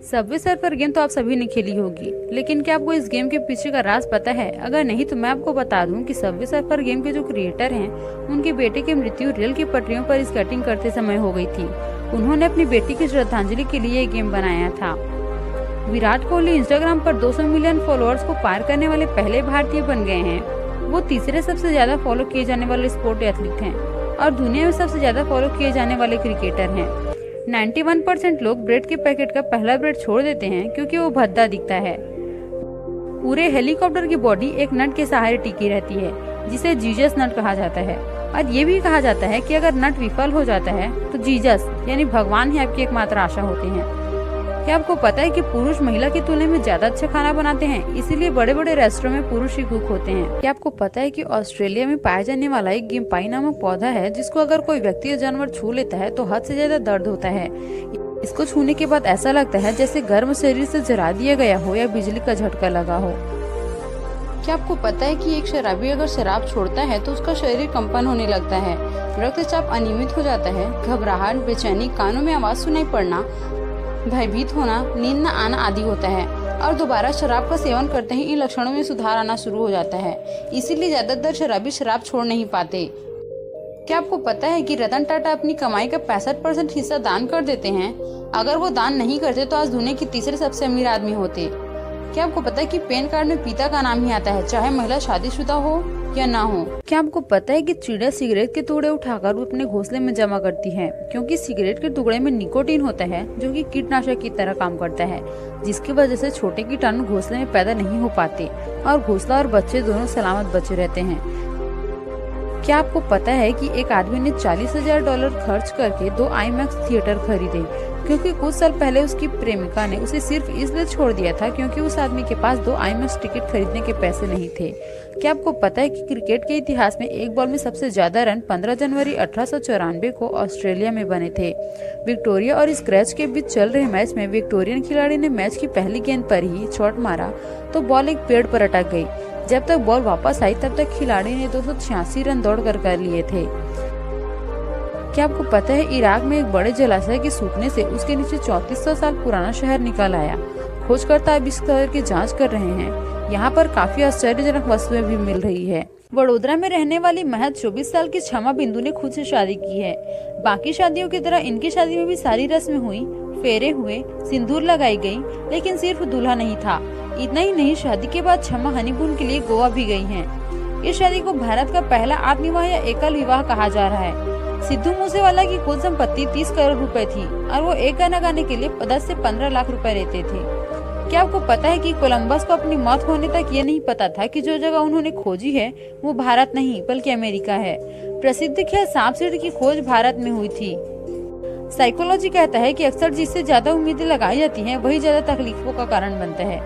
Subway surfer game तो आप सभी ने खेली होगी, लेकिन क्या आपको इस गेम के पीछे का राज पता है? अगर नहीं तो मैं आपको बता दूं कि सबवे सर्फर गेम के जो क्रिएटर हैं, उनके बेटे की मृत्यु रेल की पटरियों पर स्केटिंग करते समय हो गई थी। उन्होंने अपनी बेटी की श्रद्धांजलि के लिए ये गेम बनाया था। विराट कोहली इंस्टाग्राम पर 200 मिलियन फॉलोअर्स को पार करने वाले पहले भारतीय बन गए हैं। वो तीसरे सबसे ज्यादा फॉलो किए जाने वाले स्पोर्ट एथलीट हैं और दुनिया में सबसे ज्यादा फॉलो किए जाने वाले क्रिकेटर हैं। 91% लोग ब्रेड के पैकेट का पहला ब्रेड छोड़ देते हैं क्योंकि वो भद्दा दिखता है। पूरे हेलीकॉप्टर की बॉडी एक नट के सहारे टिकी रहती है, जिसे जीजस नट कहा जाता है। और ये भी कहा जाता है कि अगर नट विफल हो जाता है तो जीजस यानी भगवान ही आपकी एकमात्र आशा होते हैं। क्या आपको पता है कि पुरुष महिला की तुलना में ज्यादा अच्छा खाना बनाते हैं, इसीलिए बड़े बड़े रेस्टोरेंट में पुरुष ही कुक होते हैं। क्या आपको पता है कि ऑस्ट्रेलिया में पाया जाने वाला एक गिम्पाई नामक पौधा है, जिसको अगर कोई व्यक्ति या जानवर छू लेता है तो हद से ज्यादा दर्द होता है। इसको छूने के बाद ऐसा लगता है जैसे गर्म शरीर से जला दिया गया हो या बिजली का झटका लगा हो। क्या आपको पता है कि एक शराबी अगर शराब छोड़ता है तो उसका शरीर कंपन होने लगता है, रक्तचाप अनियमित हो जाता है, घबराहट, बेचैनी, कानों में आवाज सुनाई पड़ना, भयभीत होना, नींद न आना आदि होता है। और दोबारा शराब का सेवन करते ही इन लक्षणों में सुधार आना शुरू हो जाता है। इसीलिए ज्यादातर शराबी शराब छोड़ नहीं पाते। क्या आपको पता है कि रतन टाटा अपनी कमाई का 65% हिस्सा दान कर देते हैं? अगर वो दान नहीं करते तो आज दुनिया के तीसरे सबसे अमीर आदमी होते। क्या आपको पता है कि पैन कार्ड में पिता का नाम ही आता है, चाहे महिला शादीशुदा हो या ना हो? क्या आपको पता है कि चिड़िया सिगरेट के टुकड़े उठाकर अपने घोंसले में जमा करती है, क्योंकि सिगरेट के टुकड़े में निकोटीन होता है जो कि कीटनाशक की तरह काम करता है, जिसकी वजह से छोटे कीटाणु घोंसले में पैदा नहीं हो पाते और घोंसला और बच्चे दोनों सलामत बचे रहते हैं। क्या आपको पता है कि एक आदमी ने $40,000 खर्च करके 2 IMAX थिएटर खरीदे, क्योंकि कुछ साल पहले उसकी प्रेमिका ने उसे सिर्फ इसलिए छोड़ दिया था क्योंकि उस आदमी के पास 2 IMAX टिकट खरीदने के पैसे नहीं थे। क्या आपको पता है कि क्रिकेट के इतिहास में एक बॉल में सबसे ज्यादा रन 15 जनवरी 1894 को ऑस्ट्रेलिया में बने थे। विक्टोरिया और स्क्रैच के बीच चल रहे मैच में विक्टोरियन खिलाड़ी ने मैच की पहली गेंद पर ही शॉट मारा तो बॉल एक पेड़ पर अटक गई। जब तक बॉल वापस आई तब तक खिलाड़ी ने 286 रन दौड़कर कर लिए थे। क्या आपको पता है इराक में एक बड़े जलाशय के सूखने से उसके नीचे 3400 साल पुराना शहर निकल आया। खोजकर्ता अब इस शहर की जांच कर रहे हैं। यहाँ पर काफी आश्चर्यजनक वस्तुएं भी मिल रही है। वडोदरा में रहने वाली महज 24 साल की क्षमा बिंदु ने खुद से शादी की है। बाकी शादियों की तरह इनकी शादी में भी सारी रस्में हुई, फेरे हुए, सिंदूर लगाई गई, लेकिन सिर्फ दूल्हा नहीं था। इतना ही नहीं, शादी के बाद क्षमा हनीमून के लिए गोवा भी गई हैं। इस शादी को भारत का पहला आत्मविवाह या एकल विवाह कहा जा रहा है। सिद्धू मूसेवाला की कुल संपत्ति 30 करोड़ रुपए थी और वो एक गाना गाने के लिए 10 से 15 लाख रुपए लेते थे। क्या आपको पता है कि कोलंबस को अपनी मौत होने तक ये नहीं पता था कि जो जगह उन्होंने खोजी है वो भारत नहीं बल्कि अमेरिका है। प्रसिद्ध खेल सांप सीढ़ी की खोज भारत में हुई थी। साइकोलॉजी कहता है कि अक्सर जिससे ज्यादा उम्मीदें लगाई जाती हैं वही ज्यादा तकलीफों का कारण बनता है।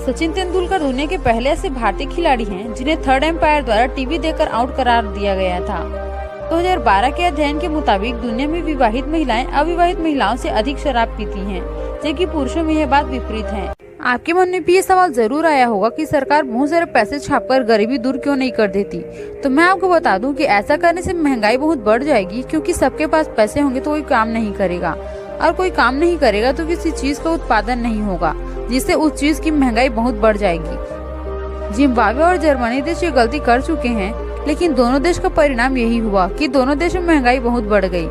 सचिन तेंदुलकर दुनिया के पहले ऐसे भारतीय खिलाड़ी हैं जिन्हें थर्ड एम्पायर द्वारा टीवी देकर आउट करार दिया गया था। 2012 के अध्ययन के मुताबिक दुनिया में विवाहित महिलाएं अविवाहित महिलाओं से अधिक शराब पीती हैं, जबकि पुरुषों में यह बात विपरीत है। आपके मन में भी ये सवाल जरूर आया होगा कि सरकार बहुत सारे पैसे छापकर गरीबी दूर क्यों नहीं कर देती। तो मैं आपको बता दूं कि ऐसा करने से महंगाई बहुत बढ़ जाएगी, क्योंकि सबके पास पैसे होंगे तो कोई काम नहीं करेगा, और कोई काम नहीं करेगा तो किसी चीज का उत्पादन नहीं होगा, जिससे उस चीज की महंगाई बहुत बढ़ जाएगी। जिम्बाब्वे और जर्मनी देश ये गलती कर चुके हैं, लेकिन दोनों देश का परिणाम यही हुआ कि दोनों देशों में महंगाई बहुत बढ़ गई।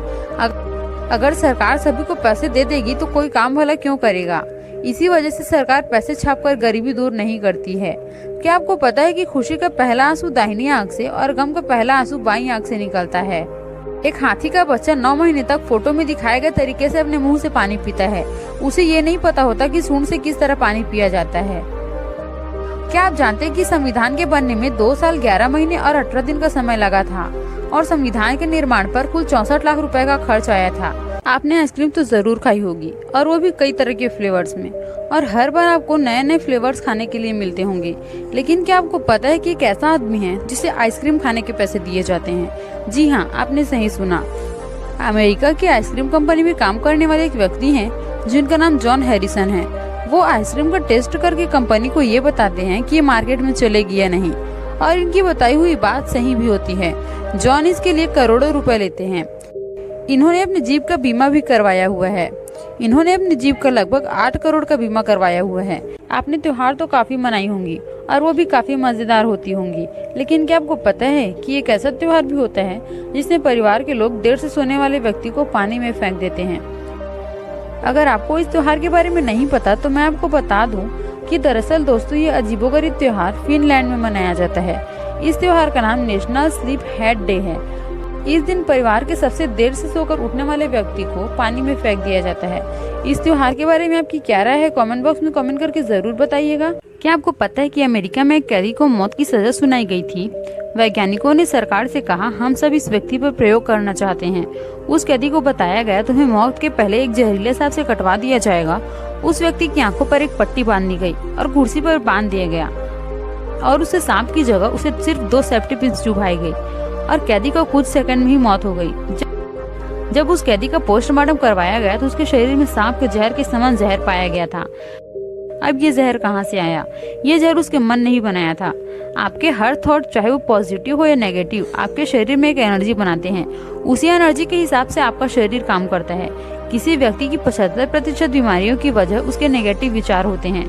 अगर सरकार सभी को पैसे दे देगी तो कोई काम भला क्यों करेगा। इसी वजह से सरकार पैसे छापकर गरीबी दूर नहीं करती है। क्या आपको पता है कि खुशी का पहला आंसू दाहिनी आंख से और गम का पहला आंसू बाईं आंख से निकलता है। एक हाथी का बच्चा 9 महीने तक फोटो में दिखाए गए तरीके से अपने मुंह से पानी पीता है। उसे ये नहीं पता होता कि सूंड से किस तरह पानी पिया जाता है। क्या आप जानते हैं कि संविधान के बनने में 2 साल 11 महीने और 18 दिन का समय लगा था और संविधान के निर्माण पर कुल 64 लाख रुपए का खर्च आया था। आपने आइसक्रीम तो जरूर खाई होगी, और वो भी कई तरह के फ्लेवर्स में, और हर बार आपको नए नए फ्लेवर्स खाने के लिए मिलते होंगे। लेकिन क्या आपको पता है कि एक ऐसा आदमी है जिसे आइसक्रीम खाने के पैसे दिए जाते हैं? जी हाँ, आपने सही सुना। अमेरिका की आइसक्रीम कंपनी में काम करने वाले एक व्यक्ति हैं जिनका नाम जॉन हैरिसन है। वो आइसक्रीम का टेस्ट करके कंपनी को ये बताते हैं कि ये मार्केट में चलेगी या नहीं, और इनकी बताई हुई बात सही भी होती है। जॉन इसके लिए करोड़ों रुपए लेते हैं। इन्होंने अपनी जीप का बीमा भी करवाया हुआ है। इन्होंने अपनी जीप का लगभग 8 करोड़ का बीमा करवाया हुआ है। आपने त्योहार तो काफी मनाई होंगी और वो भी काफी मजेदार होती होंगी, लेकिन क्या आपको पता है कि एक ऐसा त्योहार भी होता है जिसमें परिवार के लोग देर से सोने वाले व्यक्ति को पानी में फेंक देते हैं। अगर आपको इस त्योहार के बारे में नहीं पता तो मैं आपको बता दूं कि दरअसल दोस्तों ये अजीबोगरीब त्योहार फिनलैंड में मनाया जाता है। इस त्योहार का नाम नेशनल स्लीप हेड डे है। इस दिन परिवार के सबसे देर से सोकर उठने वाले व्यक्ति को पानी में फेंक दिया जाता है। इस त्योहार के बारे में आपकी क्या राय है, कमेंट बॉक्स में कमेंट करके जरूर बताइएगा। क्या आपको पता है कि अमेरिका में एक कैदी को मौत की सजा सुनाई गई थी? वैज्ञानिकों ने सरकार से कहा, हम सब इस व्यक्ति पर प्रयोग करना चाहते हैं। उस कैदी को बताया गया, तुम्हें मौत के पहले एक जहरीले सांप से कटवा दिया जाएगा। उस व्यक्ति की आंखों पर एक पट्टी बांध दी गई और कुर्सी पर बांध दिया गया और उसे सांप की जगह उसे सिर्फ 2 सेफ्टी पिन्स चुभाई गई और कैदी को कुछ सेकंड में ही मौत हो गई। जब उस कैदी का पोस्टमार्टम करवाया गया तो उसके शरीर में सांप के जहर के समान जहर पाया गया था। अब ये जहर कहाँ से आया? ये जहर उसके मन ने ही बनाया था। आपके हर थॉट, चाहे वो पॉजिटिव हो या नेगेटिव, आपके शरीर में एक एनर्जी बनाते हैं। उसी एनर्जी के हिसाब से आपका शरीर काम करता है। किसी व्यक्ति की 75% बीमारियों की वजह उसके नेगेटिव विचार होते हैं।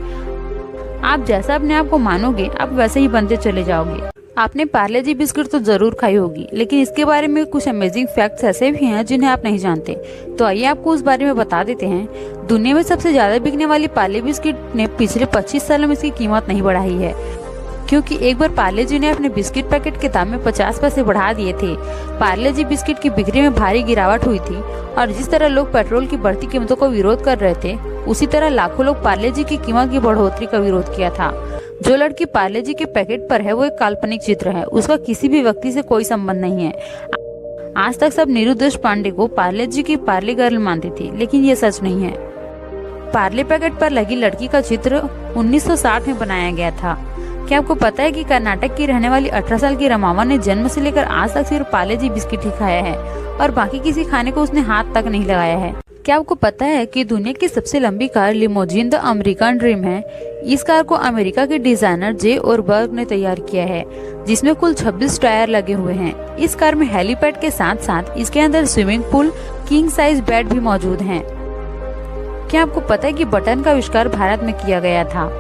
आप जैसा अपने आप को मानोगे, आप वैसे ही बनते चले जाओगे। आपने पार्ले जी बिस्किट तो जरूर खाई होगी, लेकिन इसके बारे में कुछ अमेजिंग फैक्ट्स ऐसे भी हैं जिन्हें आप नहीं जानते। तो आइए आपको उस बारे में बता देते हैं। दुनिया में सबसे ज्यादा बिकने वाली पार्ले बिस्किट ने पिछले 25 सालों में इसकी कीमत नहीं बढ़ाई है, क्योंकि एक बार पार्ले जी ने अपने बिस्किट पैकेट के दाम में 50 पैसे बढ़ा दिए थे। पार्ले जी बिस्किट की बिक्री में भारी गिरावट हुई थी और जिस तरह लोग पेट्रोल की बढ़ती कीमतों का विरोध कर रहे थे, उसी तरह लाखों लोग पार्ले जी की कीमत की बढ़ोतरी का विरोध किया था। जो लड़की पार्ले जी के पैकेट पर है वो एक काल्पनिक चित्र है, उसका किसी भी व्यक्ति से कोई संबंध नहीं है। आज तक सब नीरू देशपांडे को पार्ले जी की पार्ले गर्ल मानते थे, लेकिन ये सच नहीं है। पार्ले पैकेट पर लगी लड़की का चित्र 1960 में बनाया गया था। क्या आपको पता है कि कर्नाटक की रहने वाली 18 साल की रमावा ने जन्म से लेकर आज तक सिर्फ पार्ले जी बिस्किट ही खाया है और बाकी किसी खाने को उसने हाथ तक नहीं लगाया है। क्या आपको पता है कि दुनिया की सबसे लंबी car limousine the American dream है? इस कार को अमेरिका के डिजाइनर जे ओरबर्ग ने तैयार किया है, जिसमें कुल 26 टायर लगे हुए हैं। इस कार में हेलीपैड के साथ साथ इसके अंदर swimming pool, king size bed भी मौजूद हैं। क्या आपको पता है कि बटन का आविष्कार भारत में किया गया था?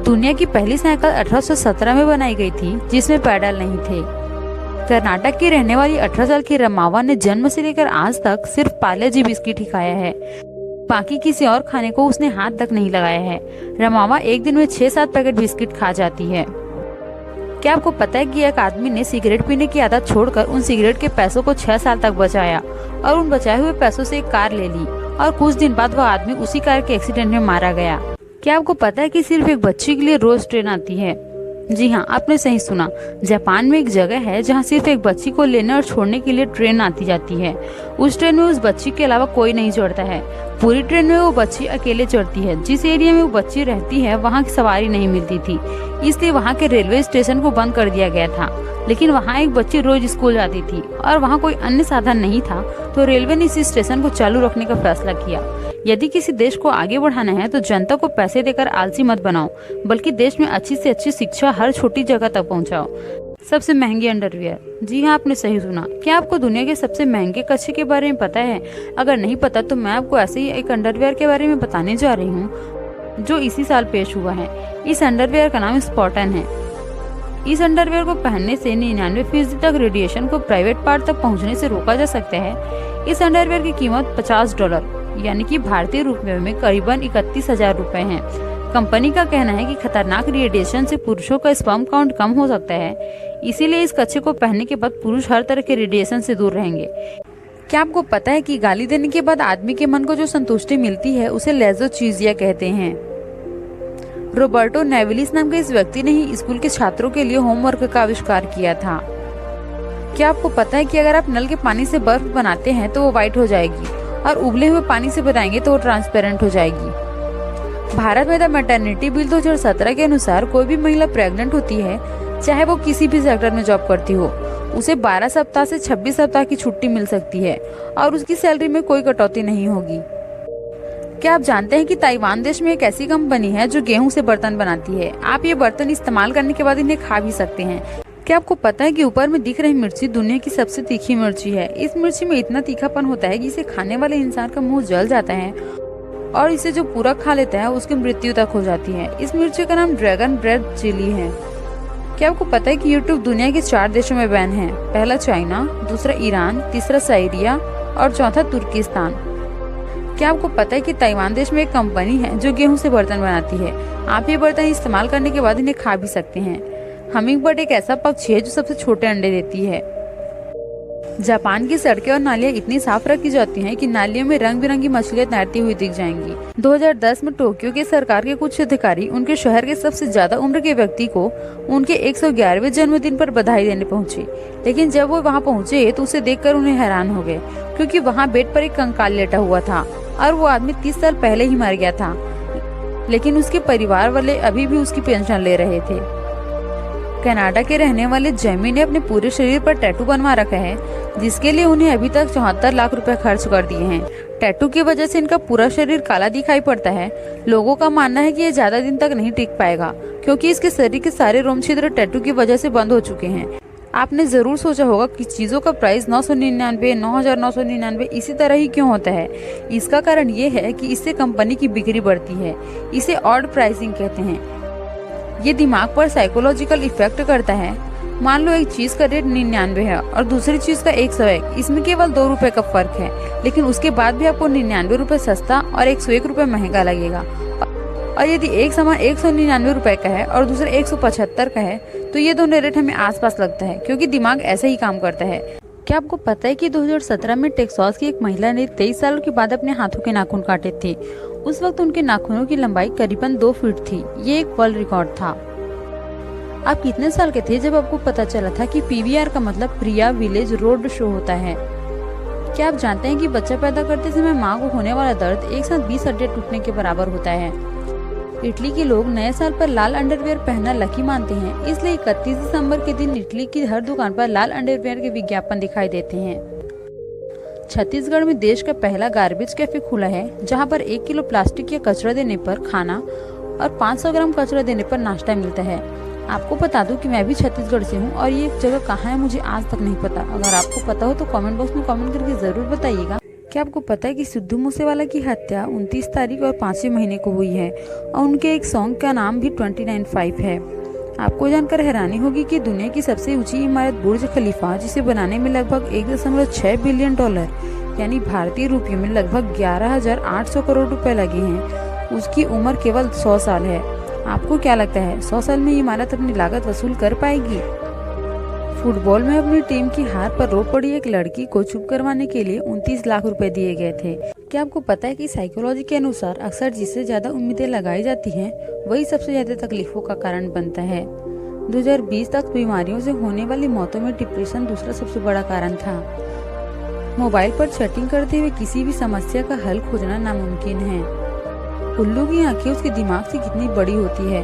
दुनिया की पहली साइकिल 1817 में बनाई गई थी, जिसमें पैडल नहीं थे। कर्नाटक की रहने वाली 18 साल की रमावा ने जन्म से लेकर आज तक सिर्फ पार्ले जी बिस्किट ही खाया है, बाकी किसी और खाने को उसने हाथ तक नहीं लगाया है। रमावा एक दिन में 6-7 पैकेट बिस्किट खा जाती है। क्या आपको पता है कि एक आदमी ने सिगरेट पीने की आदत छोड़कर उन सिगरेट के पैसों को 6 साल तक बचाया और उन बचाए हुए पैसों से एक कार ले ली और कुछ दिन बाद वह आदमी उसी कार के एक्सीडेंट में मारा गया। क्या आपको पता है कि सिर्फ एक बच्ची के लिए रोज ट्रेन आती है? जी हाँ, आपने सही सुना। जापान में एक जगह है जहाँ सिर्फ एक बच्ची को लेने और छोड़ने के लिए ट्रेन आती जाती है। उस ट्रेन में उस बच्ची के अलावा कोई नहीं चढ़ता है। पूरी ट्रेन में वो बच्ची अकेले चढ़ती है। जिस एरिया में वो बच्ची रहती है वहाँ की सवारी नहीं मिलती थी, इसलिए वहाँ के रेलवे स्टेशन को बंद कर दिया गया था। लेकिन वहाँ एक बच्ची रोज स्कूल जाती थी और वहाँ कोई अन्य साधन नहीं था, तो रेलवे ने इस स्टेशन को चालू रखने का फैसला किया। यदि किसी देश को आगे बढ़ाना है तो जनता को पैसे देकर आलसी मत बनाओ, बल्कि देश में अच्छी से अच्छी शिक्षा हर छोटी जगह तक पहुंचाओ। सबसे महंगी अंडरवियर, जी हाँ, आपने सही सुना। क्या आपको दुनिया के सबसे महंगे कच्छे के बारे में पता है? अगर नहीं पता तो मैं आपको ऐसे ही एक अंडरवियर के बारे में बताने जा रही हूँ जो इसी साल पेश हुआ है। इस अंडरवियर का नाम स्पॉटन है। इस अंडरवियर को पहनने से 99% तक रेडिएशन को प्राइवेट पार्ट तक पहुँचने से रोका जा सकता है। इस अंडरवियर की कीमत $50 यानी कि भारतीय रुपये में करीबन 31,000 रुपए है। कंपनी का कहना है कि खतरनाक रेडिएशन से पुरुषों का स्पर्म काउंट कम हो सकता है, इसीलिए इस कच्छे को पहनने के बाद पुरुष हर तरह के रेडिएशन से दूर रहेंगे। क्या आपको पता है कि गाली देने के बाद आदमी के मन को जो संतुष्टि मिलती है उसे लेज़ोचीजिया कहते हैं। रोबर्टो नेविलिस नाम के इस व्यक्ति ने ही स्कूल के छात्रों के लिए होमवर्क का आविष्कार किया था। क्या आपको पता है कि अगर आप नल के पानी से बर्फ बनाते हैं तो वो व्हाइट हो जाएगी और उबले हुए पानी से बनाएंगे तो वो ट्रांसपेरेंट हो जाएगी। भारत में द मैटरनिटी बिल 2017 के अनुसार कोई भी महिला प्रेग्नेंट होती है, चाहे वो किसी भी सेक्टर में जॉब करती हो, उसे 12 सप्ताह से 26 सप्ताह की छुट्टी मिल सकती है और उसकी सैलरी में कोई कटौती नहीं होगी। क्या आप जानते हैं कि ताइवान देश में एक ऐसी कंपनी है जो गेहूं से बर्तन बनाती है। आप ये बर्तन इस्तेमाल करने के बाद इन्हें खा भी सकते हैं। क्या आपको पता है कि ऊपर में दिख रही मिर्ची दुनिया की सबसे तीखी मिर्ची है। इस मिर्ची में इतना तीखापन होता है कि इसे खाने वाले इंसान का मुंह जल जाता है और इसे जो पूरा खा लेता है उसकी मृत्यु तक हो जाती है। इस मिर्ची का नाम ड्रैगन ब्रेड चिली है। क्या आपको पता है कि यूट्यूब दुनिया के 4 देशों में बैन है? पहला चाइना, दूसरा ईरान, तीसरा सीरिया और चौथा तुर्किस्तान। क्या आपको पता है कि ताइवान देश में एक कंपनी है जो गेहूं से बर्तन बनाती है। आप ये बर्तन इस्तेमाल करने के बाद इन्हें खा भी सकते हैं। हमिंग बर्ड एक ऐसा पक्षी है जो सबसे छोटे अंडे देती है। जापान की सड़कें और नालियां इतनी साफ रखी जाती हैं कि नालियों में रंग बिरंगी मछलियां तैरती हुई दिख जाएंगी। 2010 में टोक्यो के सरकार के कुछ अधिकारी उनके शहर के सबसे ज्यादा उम्र के व्यक्ति को उनके 111वें जन्मदिन पर बधाई देने पहुंचे। लेकिन जब वो वहां पहुंचे तो उसे देखकर उन्हें हैरान हो गए, क्योंकि वहां बेड पर एक कंकाल लेटा हुआ था और वो आदमी 30 साल पहले ही मर गया था। लेकिन उसके परिवार वाले अभी भी उसकी पेंशन ले रहे थे। कनाडा के रहने वाले जेमी ने अपने पूरे शरीर पर टैटू बनवा रखा है, जिसके लिए उन्हें अभी तक 74 लाख रुपए खर्च कर दिए हैं। टैटू की वजह से इनका पूरा शरीर काला दिखाई पड़ता है। लोगों का मानना है कि ये ज्यादा दिन तक नहीं टिक पाएगा, क्योंकि इसके शरीर के सारे रोम छिद्र टैटू की वजह से बंद हो चुके हैं। आपने जरूर सोचा होगा कि चीजों का प्राइस 999, 9,999 इसी तरह ही क्यों होता है। इसका कारण ये है कि इससे कंपनी की बिक्री बढ़ती है। इसे ऑड प्राइसिंग कहते हैं। ये दिमाग पर साइकोलॉजिकल इफेक्ट करता है। मान लो एक चीज का रेट 99 है और दूसरी चीज का 101। इसमें केवल 2 रुपए का फर्क है, लेकिन उसके बाद भी आपको 99 रुपए सस्ता और 101 रुपए महंगा लगेगा। और यदि एक सामान 199 रुपए का है और दूसरा 175 का है, तो ये दोनों रेट हमें आसपास लगता है, क्योंकि दिमाग ऐसे ही काम करता है। क्या आपको पता है कि 2017 में टेक्सास की एक महिला ने 23 सालों के बाद अपने हाथों के नाखून काटे थे। उस वक्त उनके नाखूनों की लंबाई करीबन 2 फीट थी। ये एक वर्ल्ड रिकॉर्ड था। आप कितने साल के थे जब आपको पता चला था कि PVR का मतलब प्रिया विलेज रोड शो होता है? क्या आप जानते हैं कि बच्चा पैदा करते समय माँ को होने वाला दर्द एक साथ 20 हड्डियां टूटने के बराबर होता है? इटली के लोग नए साल पर लाल अंडरवियर पहनना लकी मानते हैं, इसलिए 31 दिसंबर के दिन इटली की हर दुकान पर लाल अंडरवियर के विज्ञापन दिखाई देते हैं। छत्तीसगढ़ में देश का पहला गार्बेज कैफे खुला है, जहां पर 1 किलो प्लास्टिक या कचरा देने पर खाना और 500 ग्राम कचरा देने पर नाश्ता मिलता है। आपको बता दूं कि मैं भी छत्तीसगढ़ से हूं और ये जगह कहाँ है मुझे आज तक नहीं पता। अगर आपको पता हो तो कमेंट बॉक्स में कमेंट करके जरूर बताइएगा। क्या आपको पता है कि सिद्धू मूसेवाला की हत्या 29 तारीख और 5वें महीने को हुई है और उनके एक सॉन्ग का नाम भी 295 है। आपको जानकर हैरानी होगी कि दुनिया की सबसे ऊंची इमारत बुर्ज खलीफा, जिसे बनाने में लगभग 1.6 बिलियन डॉलर यानी भारतीय रुपयों में लगभग 11,800 करोड़ रुपए लगे हैं, उसकी उम्र केवल 100 साल है। आपको क्या लगता है 100 साल में इमारत अपनी लागत वसूल कर पाएगी? फुटबॉल में अपनी टीम की हार पर रो पड़ी एक लड़की को चुप करवाने के लिए 29 लाख रुपए दिए गए थे। क्या आपको पता है कि साइकोलॉजी के अनुसार अक्सर जिससे ज्यादा उम्मीदें लगाई जाती हैं, वही सबसे ज्यादा तकलीफों का कारण बनता है। 2020 तक बीमारियों से होने वाली मौतों में डिप्रेशन दूसरा सबसे बड़ा कारण था। मोबाइल पर चैटिंग करते हुए किसी भी समस्या का हल खोजना नामुमकिन है। उल्लू की आंखें उसके दिमाग से कितनी बड़ी होती है,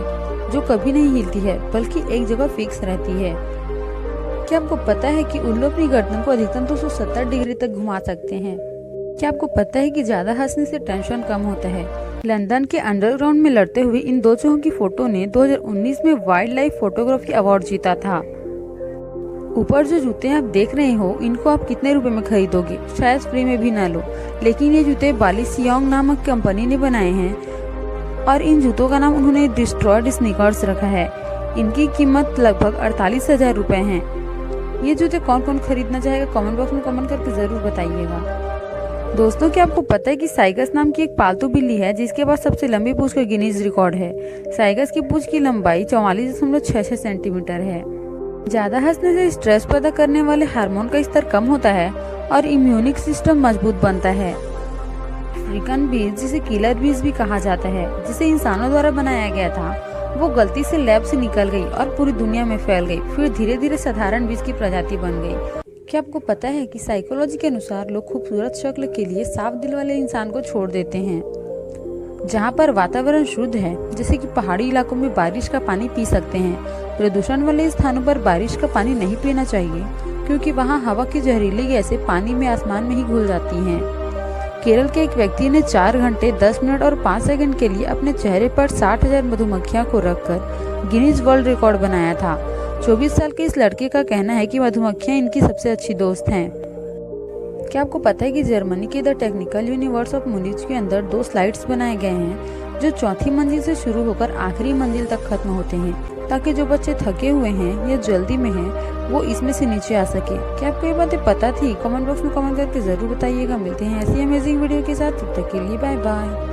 जो कभी नहीं हिलती है बल्कि एक जगह फिक्स रहती है। क्या आपको पता है कि उल्लू अपनी गर्दन को अधिकतम 270 डिग्री तक घुमा सकते हैं? क्या आपको पता है कि ज्यादा हंसने से टेंशन कम होता है? लंदन के अंडरग्राउंड में लड़ते हुए इन 2 चूहों की फोटो ने 2019 में वाइल्ड लाइफ फोटोग्राफी अवार्ड जीता था। ऊपर जो जूते आप देख रहे हो, इनको आप कितने रुपए में खरीदोगे? शायद फ्री में भी ना लो, लेकिन ये जूते बालिसियोंग नामक कंपनी ने बनाए हैं और इन जूतों का नाम उन्होंने डिस्ट्रॉयड स्नीकर्स रखा है। इनकी कीमत लगभग 48,000 रुपए है। ये जूते कौन कौन खरीदना चाहेगा कमेंट बॉक्स में कमेंट करके जरूर बताइएगा। दोस्तों, क्या आपको पता है कि साइगस नाम की एक पालतू बिल्ली है जिसके पास सबसे लंबी पूंछ का गिनीज रिकॉर्ड है। साइगस की पूंछ की लंबाई 44.66 सेंटीमीटर है। ज्यादा हंसने से स्ट्रेस पैदा करने वाले हार्मोन का स्तर कम होता है और इम्यूनिक सिस्टम मजबूत बनता है। अफ्रीकन बीज, जिसे किलर बीज भी कहा जाता है, जिसे इंसानों द्वारा बनाया गया था, वो गलती से लैब से निकल गई और पूरी दुनिया में फैल गई। फिर धीरे धीरे साधारण बीज की प्रजाति बन गई। क्या आपको पता है कि साइकोलॉजी के अनुसार लोग खूबसूरत शक्ल के लिए साफ दिल वाले इंसान को छोड़ देते हैं? जहाँ पर वातावरण शुद्ध है, जैसे कि पहाड़ी इलाकों में बारिश का पानी पी सकते हैं। प्रदूषण वाले स्थानों पर बारिश का पानी नहीं पीना चाहिए, क्योंकि वहाँ हवा की जहरीली गैसें पानी में आसमान में ही घुल जाती हैं। केरल के एक व्यक्ति ने 4 घंटे 10 मिनट और 5 सेकंड के लिए अपने चेहरे पर 60,000 मधुमक्खियों को रखकर गिनीज वर्ल्ड रिकॉर्ड बनाया था। 24 साल के इस लड़के का कहना है कि मधुमक्खियां इनकी सबसे अच्छी दोस्त हैं। क्या आपको पता है कि जर्मनी के द टेक्निकल यूनिवर्स ऑफ मुनिच के अंदर 2 स्लाइड्स बनाए गए हैं जो चौथी मंजिल से शुरू होकर आखिरी मंजिल तक खत्म होते हैं, ताकि जो बच्चे थके हुए हैं या जल्दी में हैं वो इसमें से नीचे आ सके। क्या आपको ये बातें पता थी? कमेंट बॉक्स में कमेंट करके जरूर बताइएगा। मिलते हैं ऐसी अमेजिंग वीडियो के साथ, तब तक के लिए बाय बाय।